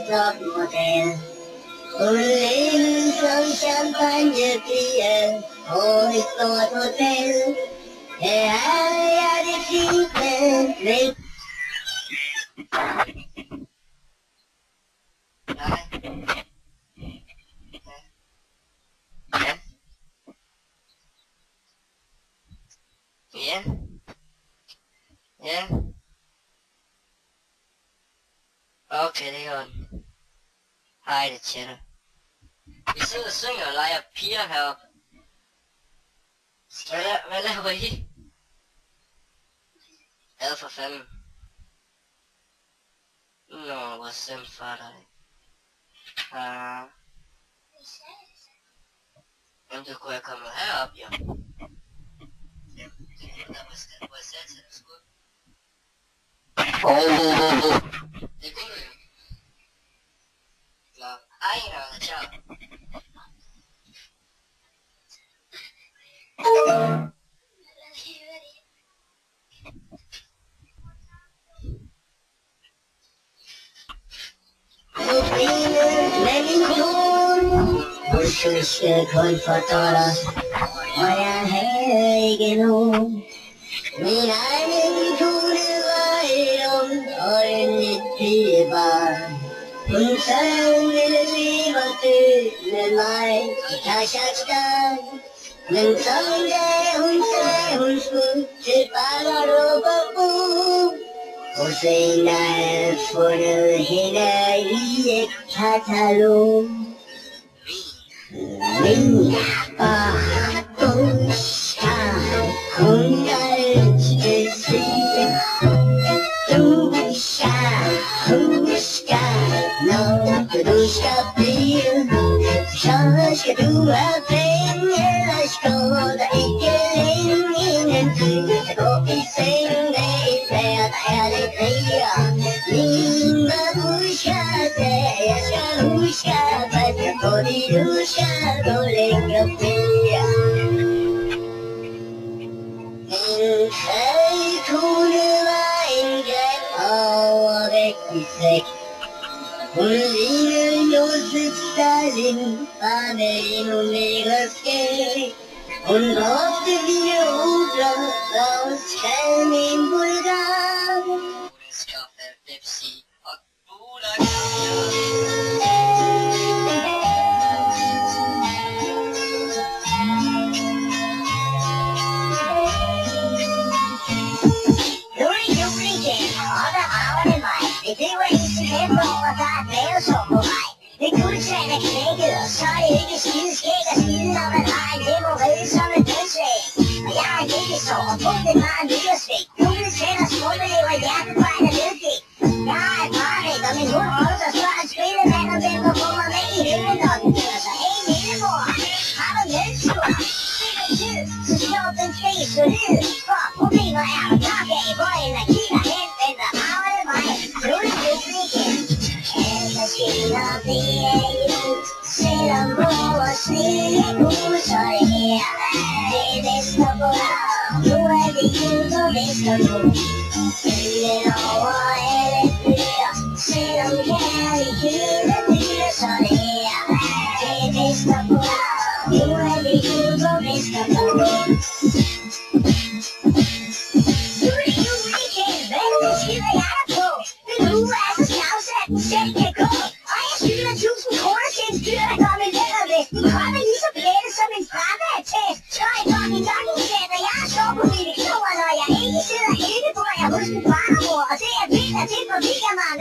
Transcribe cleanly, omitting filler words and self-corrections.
Topmodell. Und Leben von Champagnebier, Horizont Hotel. Ja, die Fliegen will. Ja. Ja. Okay, det er godt. Hej, det chatter. Vi sidder og synger og leger piger heroppe. Hvad laver I? Ad for fanden. Nå, hvor synd for dig. Jamen, du kunne have kommet herop, jo. Hvor jeg sagde til dig, skud. Det kunne du jo. Klar. Ej, nå, ciao. Huske kun for dollar, og jeg havde ikke nogen. Min egen kugle var et ungt og yndigt pigebarn. Hun sagde, hun ville leve og dø med mig i Kazakhstan. Men så en dag hun sagde, hun skulle til Ballerup og bo. Og senere havde fundet hende i et katalog. Mia babushka, hun altid sige, du skal huske, når du skal blive, så skal du have penge, ellers går der ikke længe, inden du kan gå i seng med et vejr, der er lidt rigere. Min babushka sagde, jeg skal huske, fordi du skal gå længere flere. En trækugle var en glat overvægtig sæk. Hun lignede Josef Stalin, bare med endnu længere skæg. Hun brugte hvide rubler, og hun skrev med en bulgar. Skaffe Pepsi og Cola. Det var ikke så let for, at der er et mavesår på vej. Det guldtand er knækket, og så er det ikke skide skæg at skide, når man har en hemorrhage som en dødsvæg. Og jeg har ikke sår, og punktet var en nyårsvæg. Nogle tænder, skrumelever, hjertefejl og ledgæg. Jeg har et mareridt, og min hund holder sig spørger en spillemand, om den må få mig med i himlen, når den dør. Så hey lillemor, har du hjælpsur? Så slår den krig solid, for problemer er der nok af, hvor energien er hen, venter arvede mig. Nu er det jul igen. Alle maskiner bliver jo, selvom vores lille hus, så det her, det er Vesterbro. Nu er det jul på Vesterbro. Byen over alle byer, selvom kærligheden er dyr, så det her, det er Vesterbro. Nu er det jul på Vesterbro. Nu er det jul igen, hvad skider jeg der på? Men nu er så snavs, at den selv kan gå. Og jeg skylder 1000 kroner til en fyr, der går med lædervest. Den kommer lige så plettet som en fremmedtest. Så jeg går min lokkingssæt, og jeg har sår på mine knoer, når jeg ikke sidder inde, hvor jeg hos min farmor. Og det er vildt, at det forvirrer mig.